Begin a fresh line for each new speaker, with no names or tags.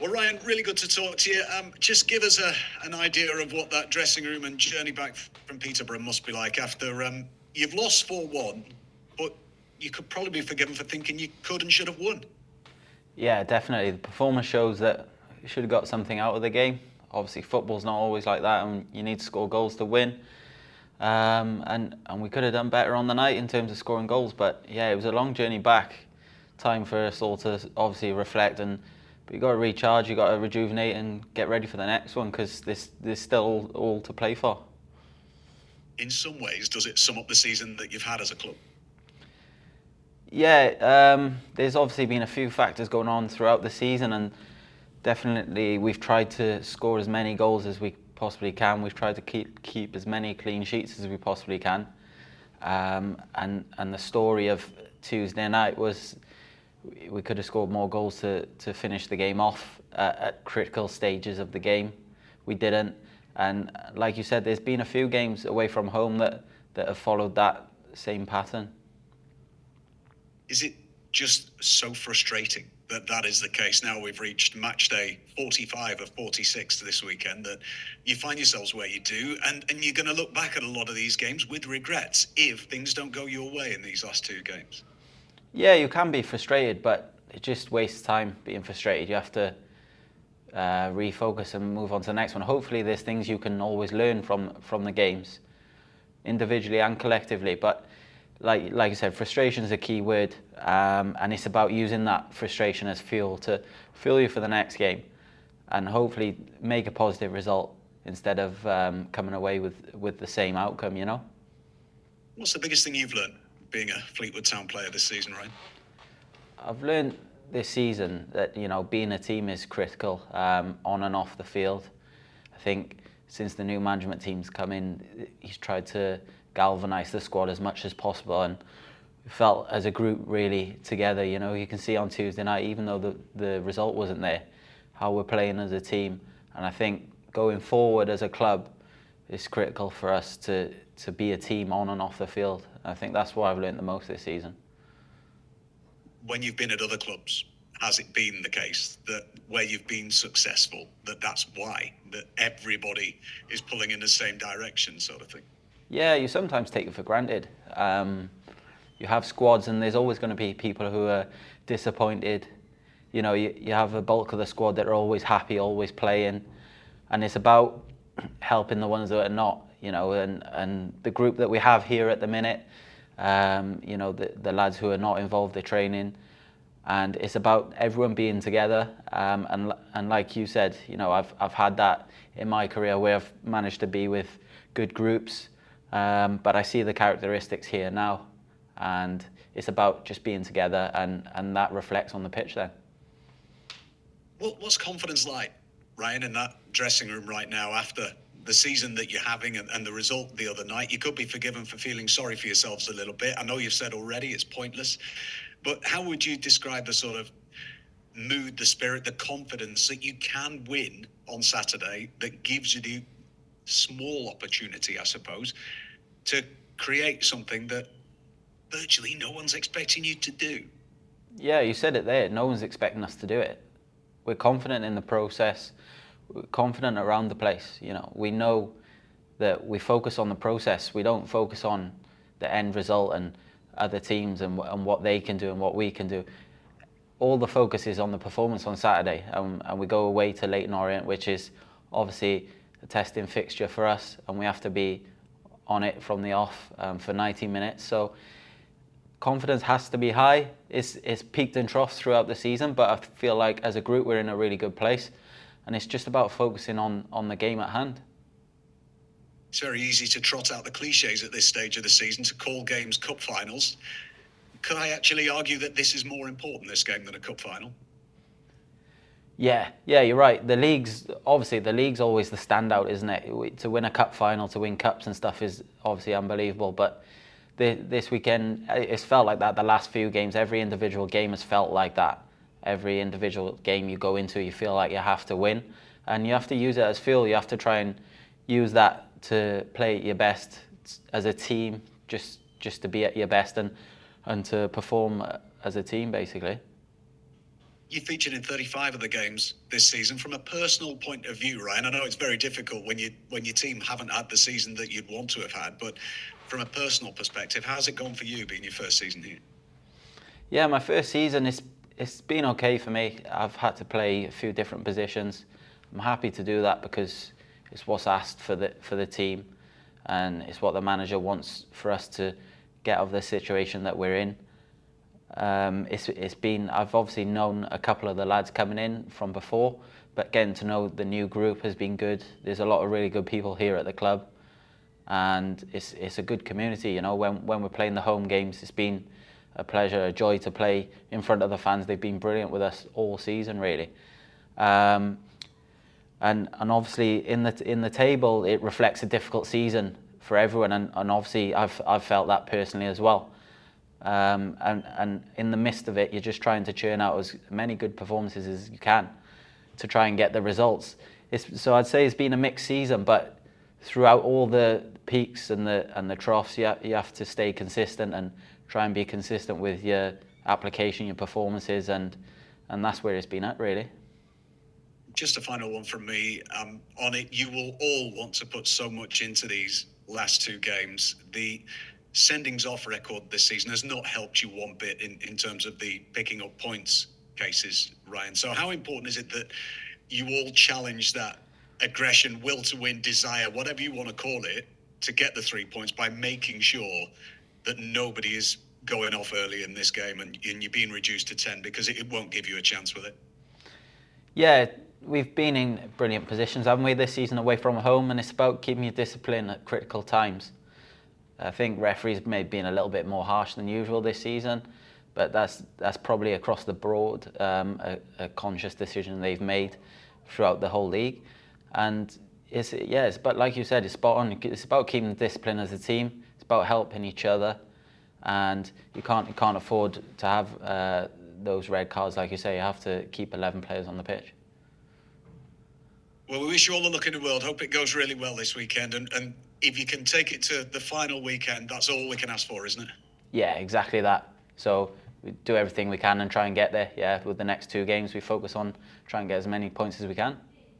Well, Ryan, really good to talk to you. Just give us an idea of what that dressing room and journey back from Peterborough must be like after you've lost 4-1, but you could probably be forgiven for thinking you could and should have won.
Yeah, definitely. The performance shows that you should have got something out of the game. Obviously, football's not always like that, and you need to score goals to win. And we could have done better on the night in terms of scoring goals. But yeah, it was a long journey back. Time for us all to obviously reflect, but you got to recharge, you got to rejuvenate, and get ready for the next one because there's still all to play for.
In some ways, does it sum up the season that you've had as a club?
Yeah, there's obviously been a few factors going on throughout the season, and definitely we've tried to score as many goals as we possibly can. We've tried to keep as many clean sheets as we possibly can. And the story of Tuesday night was we could have scored more goals to finish the game off at critical stages of the game. We didn't. And like you said, there's been a few games away from home that have followed that same pattern.
Is it just so frustrating that is the case? Now we've reached match day 45 of 46 this weekend, that you find yourselves where you do, and you're going to look back at a lot of these games with regrets if things don't go your way in these last two games.
Yeah, you can be frustrated, but it just wastes time being frustrated. You have to refocus and move on to the next one. Hopefully there's things you can always learn from the games, individually and collectively, but like I said, frustration is a key word, and it's about using that frustration as fuel to fuel you for the next game, and hopefully make a positive result instead of coming away with the same outcome. You know.
What's the biggest thing you've learned being a Fleetwood Town player this season, Ryan?
I've learned this season that being a team is critical on and off the field. I think since the new management team's come in, he's tried to galvanise the squad as much as possible, and we felt as a group really together. You can see on Tuesday night, even though the result wasn't there, how we're playing as a team. And I think going forward as a club, it's critical for us to be a team on and off the field. I think that's what I've learned the most this season.
When you've been at other clubs, has it been the case that where you've been successful, that's why, that everybody is pulling in the same direction, sort of thing?
Yeah, you sometimes take it for granted. You have squads, and there's always going to be people who are disappointed. You have a bulk of the squad that are always happy, always playing, and it's about helping the ones that are not. And the group that we have here at the minute, the lads who are not involved in training, and it's about everyone being together. And like you said, I've had that in my career where I've managed to be with good groups. But I see the characteristics here now, and it's about just being together, and that reflects on the pitch then.
What's confidence like, Ryan, in that dressing room right now after the season that you're having and the result the other night? You could be forgiven for feeling sorry for yourselves a little bit. I know you've said already it's pointless, but how would you describe the sort of mood, the spirit, the confidence that you can win on Saturday that gives you the small opportunity, I suppose, to create something that virtually no one's expecting you to do?
Yeah, you said it there. No one's expecting us to do it. We're confident in the process. We're confident around the place. We know that we focus on the process. We don't focus on the end result and other teams and what they can do and what we can do. All the focus is on the performance on Saturday, and we go away to Leyton Orient, which is obviously a testing fixture for us, and we have to be on it from the off for 90 minutes. So confidence has to be high. It's peaked and troughs throughout the season, but I feel like as a group we're in a really good place, and it's just about focusing on the game at hand.
It's very easy to trot out the cliches at this stage of the season, to call games cup finals. Could I actually argue that this is more important, this game, than a cup final?
Yeah, you're right. The league's always the standout, isn't it? To win a cup final, to win cups and stuff is obviously unbelievable. But this weekend, it's felt like that. The last few games, every individual game has felt like that. Every individual game you go into, you feel like you have to win, and you have to use it as fuel. You have to try and use that to play at your best as a team, just to be at your best and to perform as a team, basically.
You featured in 35 of the games this season. From a personal point of view, Ryan, I know it's very difficult when your team haven't had the season that you'd want to have had, but from a personal perspective, how's it gone for you being your first season here?
Yeah, my first season, it's been okay for me. I've had to play a few different positions. I'm happy to do that because it's what's asked for the team, and it's what the manager wants for us to get out of the situation that we're in. It's been, I've obviously known a couple of the lads coming in from before, but getting to know the new group has been good. There's a lot of really good people here at the club, and it's a good community. You know, when we're playing the home games, it's been a pleasure, a joy to play in front of the fans. They've been brilliant with us all season, really. And obviously in the table, it reflects a difficult season for everyone, and obviously I've felt that personally as well. And in the midst of it, you're just trying to churn out as many good performances as you can to try and get the results. So I'd say it's been a mixed season, but throughout all the peaks and the troughs, you have to stay consistent and try and be consistent with your application, your performances, and that's where it's been at, really.
Just a final one from me. On it, you will all want to put so much into these last two games. The sendings off record this season has not helped you one bit in terms of the picking up points cases, Ryan. So how important is it that you all challenge that aggression, will to win, desire, whatever you want to call it, to get the 3 points by making sure that nobody is going off early in this game and you're being reduced to 10, because it won't give you a chance with it?
Yeah, we've been in brilliant positions, haven't we, this season away from home, and it's about keeping your discipline at critical times. I think referees may have been a little bit more harsh than usual this season, but that's probably across the board a conscious decision they've made throughout the whole league. And but like you said, it's spot on. It's about keeping the discipline as a team. It's about helping each other, and you can't afford to have those red cards, like you say. You have to keep 11 players on the pitch.
Well, we wish you all the luck in the world. Hope it goes really well this weekend. And if you can take it to the final weekend, that's all we can ask for, isn't it?
Yeah, exactly that. So we do everything we can and try and get there. Yeah, with the next two games, we focus on trying to get as many points as we can.